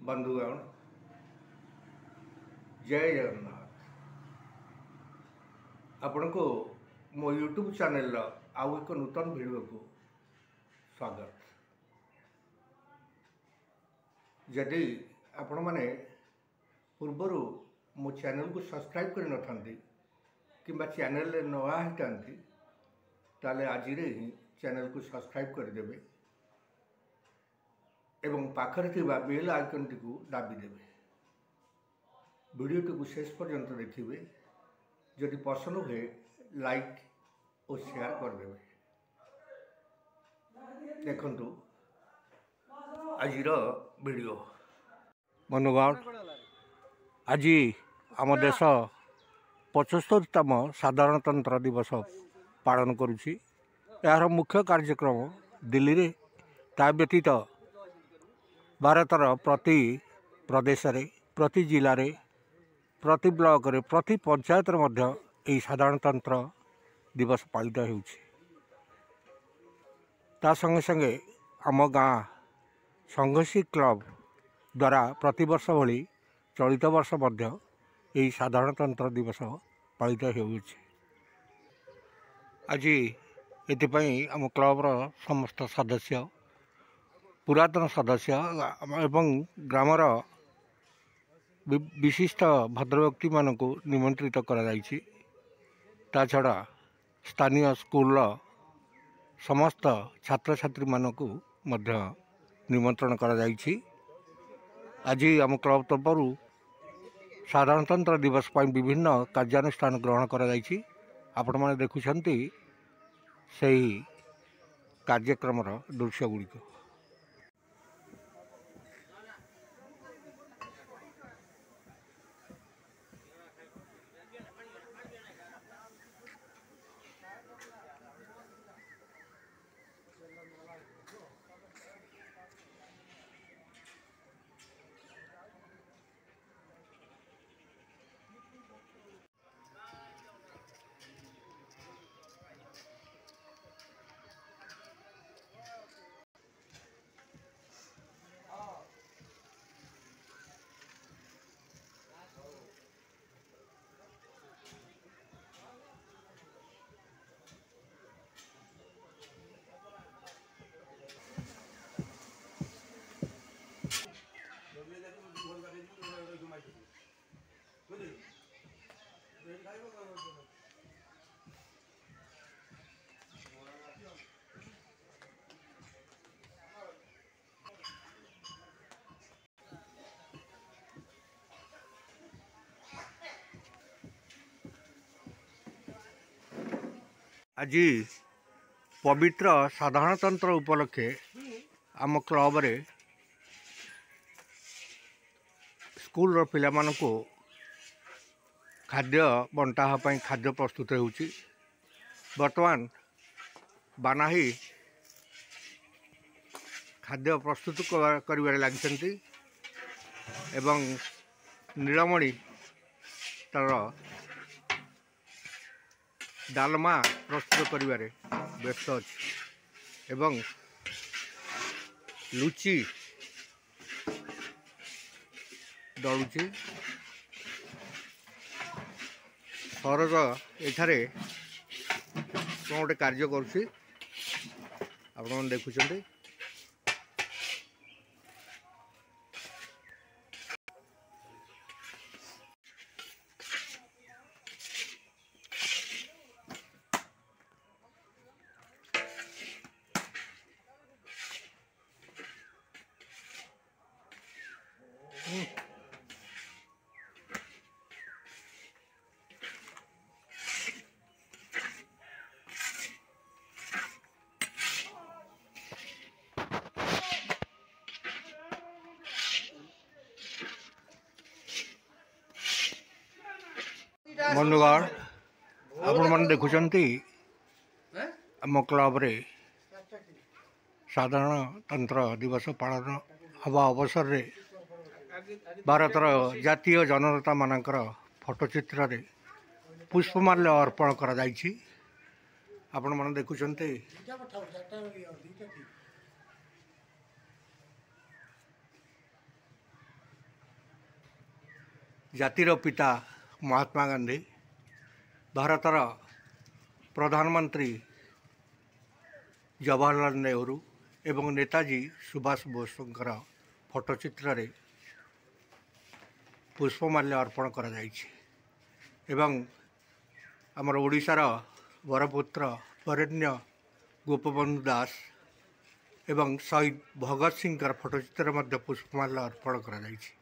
बंधुगण जय जगन्नाथ। आपण को मो यूट्यूब चैनल आउ एक नूतन वीडियो को स्वागत। जदि आपण माने पूर्वर मो चैनल को सब्सक्राइब कर नथांती किंबा चैनल नवा हितांती ताले आज ही चैनल को सब्सक्राइब करदेवे एवं पाखरे थिबा बेल आइकन टी को दाबी देवे। वीडियो टी को शेष पर्यंत देखिए। जदि पसंद हुए लाइक और शेयर करदेवे। देखंतु आजिर वीडियो। बंधुगण आज आम देश 75तम साधारणतंत्र दिवस पालन करुछि। यार मुख्य कार्यक्रम दिल्ली रे ता व्यतीत भारतर प्रति प्रदेश रे, प्रति जिले रे, प्रति ब्लॉक रे, प्रति पंचायत रे मध्य एही साधारणतंत्र दिवस पालित होउछि। ता संगे संगे आम गाँ संघर्षी क्लब द्वारा प्रति वर्ष भली चलित वर्ष मध्य एही साधारणतंत्र दिवस पालित होउछि। आज एथिपाई आम क्लबर समस्त सदस्य, पुरातन सदस्य एवं ग्रामर विशिष्ट भद्रव्यक्ति मानक निमंत्रित करा जायछि। ता छड़ा स्थानीय स्कूल समस्त छात्र छात्री मानक मध्य निमंत्रण करा जायछि। आज आम क्लब तरफरु साधारणतंत्र दिवस पर विभिन्न कार्यानुष्ठान ग्रहण करा जायछि। आपण माने देखुछंती सही कार्यक्रम दृश्य गुड़िक। आज पवित्र साधारणतंत्र उपलक्षे आम क्लब रे स्कूल पिला मानको खाद्य बंटा होपाई खाद्य प्रस्तुत होउछि। वर्तमान बानाही खाद्य प्रस्तुत करिवारे लागिसंती एवं नीलमणि तार डालमा प्रस्तुत करिवारे व्यस्त अछि एवं लुची दलुची सरज एठारे कोन गोटे कार्य करुछि आपण मन देखुछन्ते। बंधुगण आपण मन देखुछन्ती आम क्लब रे साधारणतंत्र दिवस पालन हवा अवसर रे भारतर जातीय जनता मानकर फोटोचित्र रे पुष्पमाल्य अर्पण करा जायछि। आपण मन देखुछन्ती जातिर पिता महात्मा गांधी, भारतर प्रधानमंत्री जवाहरलाल नेहरू एवं नेताजी सुभाष बोसଙ୍କର फोटोचित्र रे पुष्पमाल्य अर्पण करा जायछि एवं आमर ओडिशार वरपुत्र वरेण्य गोपबंधु दास एवं शहीद भगत सिंह फोटोचित्र मध्य पुष्पमाल्य अर्पण करा जायछि।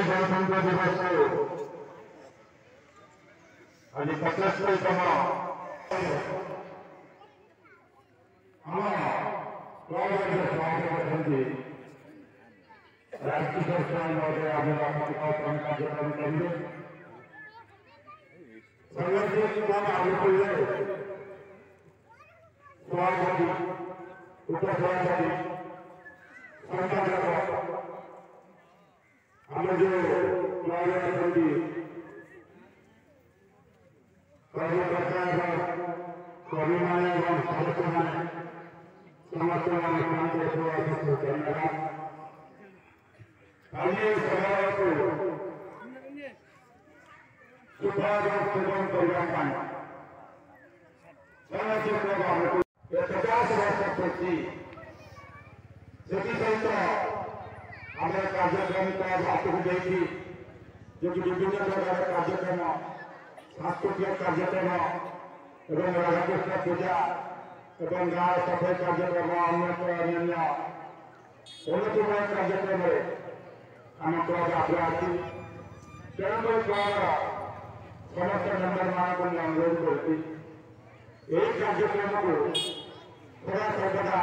गणतंत्र दिवस आणि 75तम राज्य सरकार महोदय कार्यक्रम करेंगे संगठन सभापति उपसभापति संचालक हमें जो कार्यकर्ता कवि मैंने सदस्य मैंने समस्त धन्यवाद। आज सभा को सुधार सेवन करने चलचित्र 50 वर्ष पूर्ति सहित आम कार्यक्रम हाथ को देखी जो कि विभिन्न प्रकार कार्यक्रम सांस्कृतिक कार्यक्रम एवं राधाकृष्ण पूजा एवं गाँव सफाई कार्यक्रम अन्य उन्नतमय कार्यक्रम आम क्लब आग्रह तेणुक क्लब समस्त मेम्बर मान अनुरोध कर कार्यक्रम को सदा सर्वदा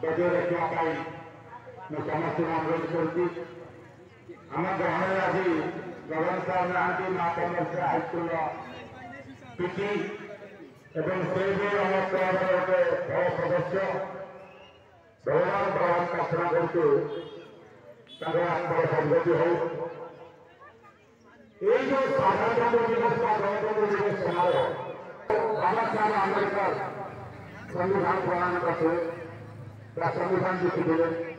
बजाय रखापी मैं समस्त अनुरोध करुच्ची आम ग्राम आज गगन साहब नहांती माँ कमर्स हाईस्कल पीटी एवं से भी आम क्लब गोटे बड़ सदस्य भगवान भगवान प्रार्थना करुचु आत्मार सदगति हो जो साधारणतंत्र दिवस का गणतंत्र दिवस समारोह बाबा साहब आंबेडकर संविधान प्रणाम करते संविधान लिखिदे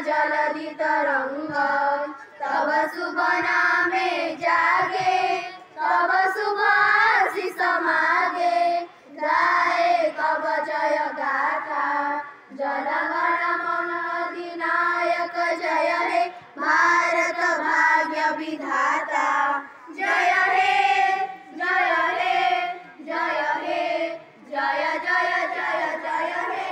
जलधि तरंग तब शुभ नामे जागे तब शुभ आशीष मागे गाए तब जय गाथा जनगण मन अधिनायक जय हे भारत भाग्य विधाता जय हे जय हे जय हे जय जय जय जय हे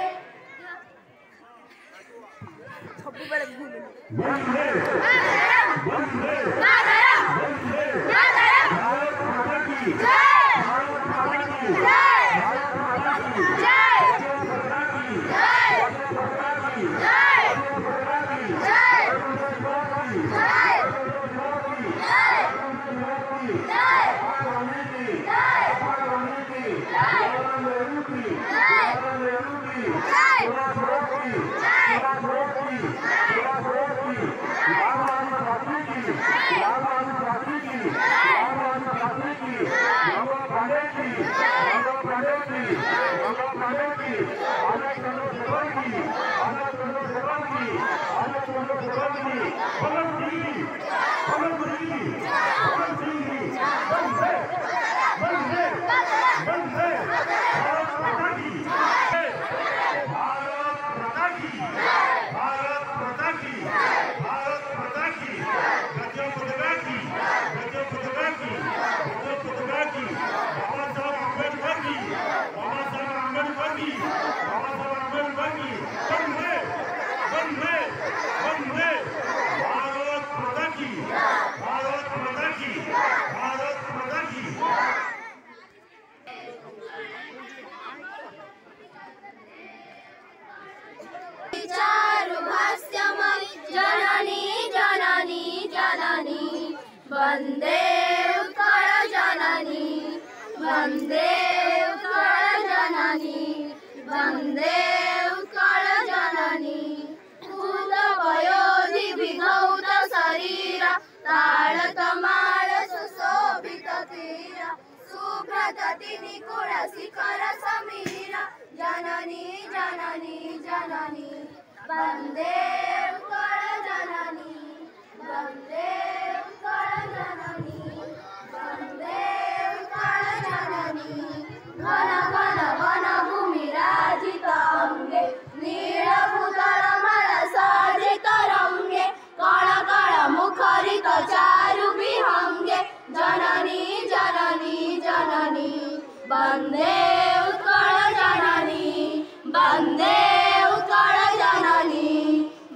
वंदे उत्कल जननी वंदे उत्कल जननी वंदे उत्कल जननी भूत वयोधि विधौत शरीर ताड़तमाल सुशोभित तीर सुभ्रतति निकुण शिखर समीर जननी जननी जननी वंदे उत्कल जननी वंदे उत्कल जननी वंदे उत्कल जननी घन घन वन भूमि राजित अंगे नीलभूतलमल साजित रंगे कण कण मुखरित चारु विहंगे जननी जननी जननी वंदे उत्कल जननी वंदे उत्कल जननी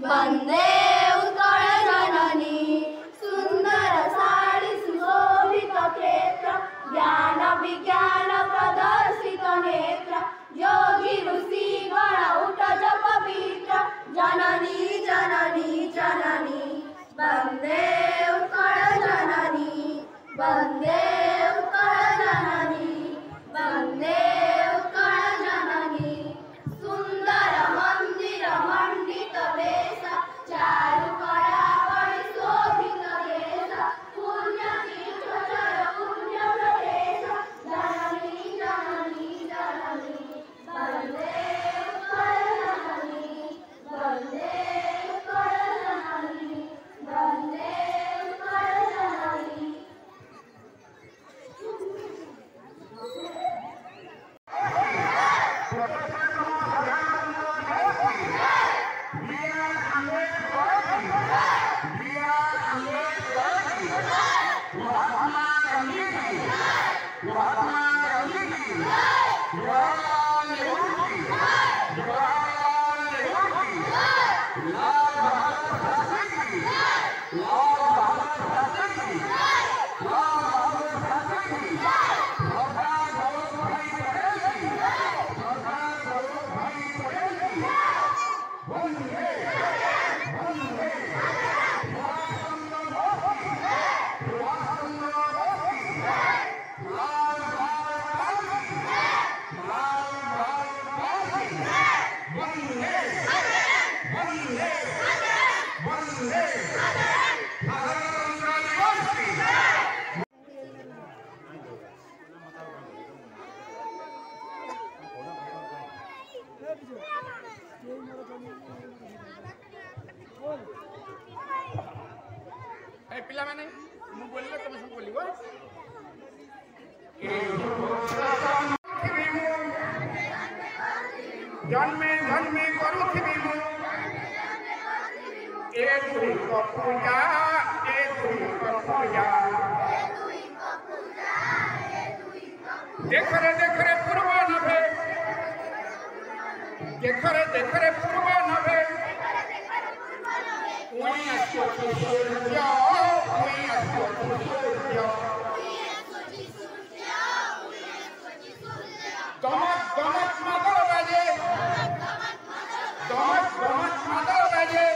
वंदे उत्कल जननी सुंदर साड़ी सुशोभित क्षेत्र ज्ञान विज्ञान प्रदर्शित नेत्र योगी ऋषि गण उठ जप पवित्र जननी जननी जननी वंदे उत्कल जननी वंदे उत्कल जननी वंदे उत्कल जननी सुंदर मंदिर मंडित वेश चारु कला शोभित केश पुण्य तीर्थ महात्मा गांधी की जवाहरलाल नेहरू की जवाहरलाल नेहरू की लाल बहादुर शास्त्री की लाल बहादुर शास्त्री की लाल बहादुर शास्त्री की सरदार वल्लभ भाई पटेल की सरदार वल्लभ भाई पटेल की वंदे वंदे पिला माने मु बोलिले तुम सब बोलिबो जन्मे जन्मे करूथिबी मु ए दुई को पूजा देखरे पूर्व नभे देखरे पूर्व नभे उई अस्यो सूर्य गमत मादल बाजे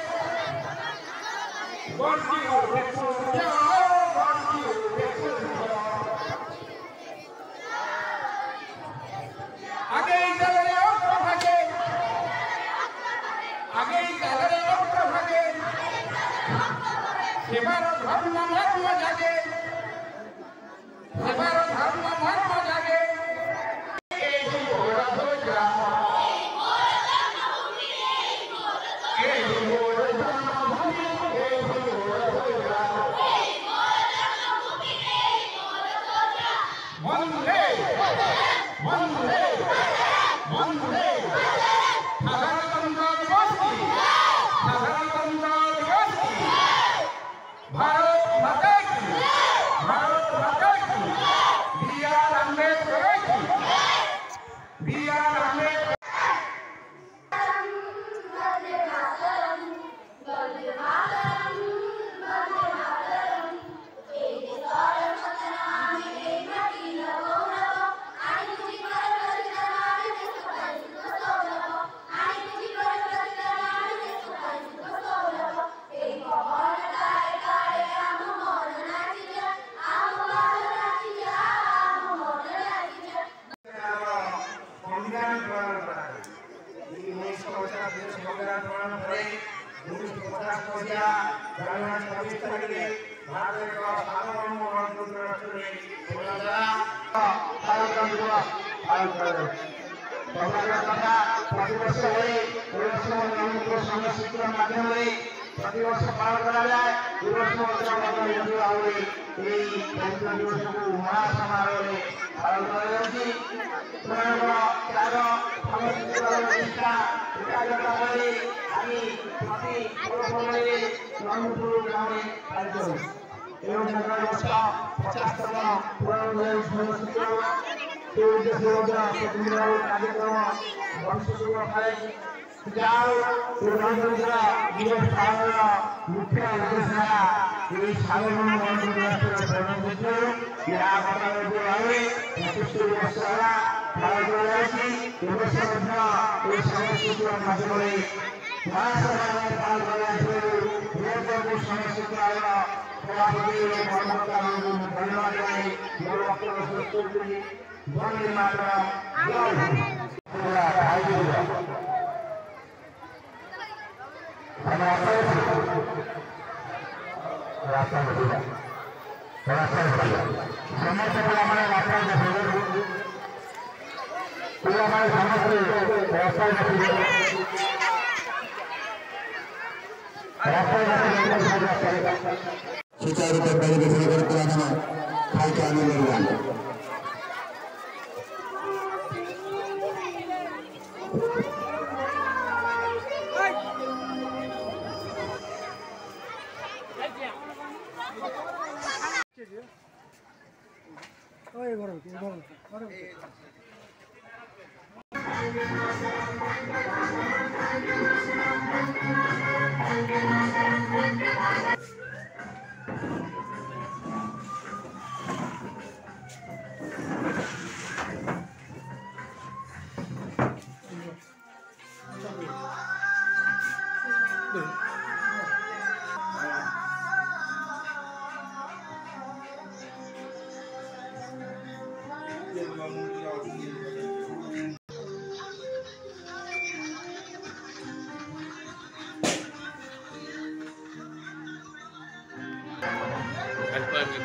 बंटी उठे सूर्य आगे चलरे अक्र भागे सेवार धर्म मर्म जागे प्रतिवर्ष पालन करा जाए दिवस महासमारोह पालन मुख्य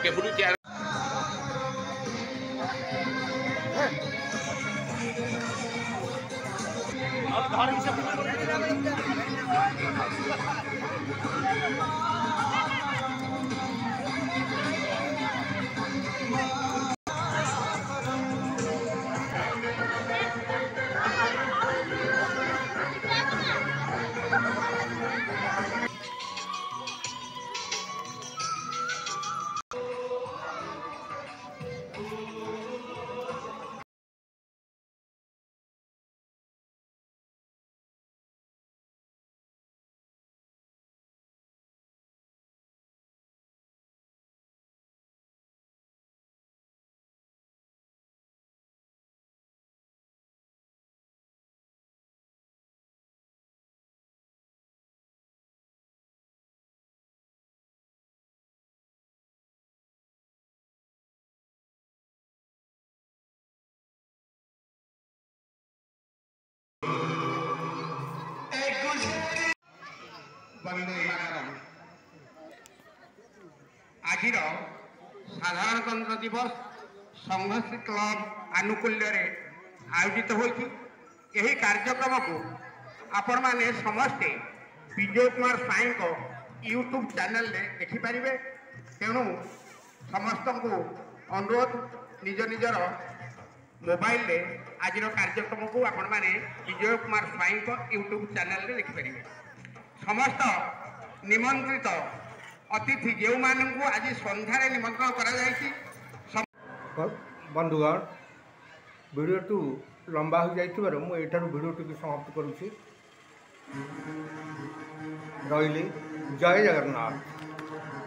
Keburu cara वंदे मातरम। आज साधारणतंत्र दिवस संघर्ष क्लब आनुकूल्य आयोजित होती। यही कार्यक्रम को आपण माने समस्ते विजय कुमार साई को यूट्यूब चैनल रे देखिपारे। तेणु समस्त को अनुरोध निज निजर मोबाइल रे आज कार्यक्रम को आपण माने विजय कुमार साई को यूट्यूब चैनल रे देखिपारे। समस्त निमंत्रित अतिथि जो मानू आज सन्धार निमंत्रण कर बंधुगण भिडियो लंबा हो जाइथिबार मु एठार भिडियो टी समाप्त करुछि। रहिली जय जगन्नाथ।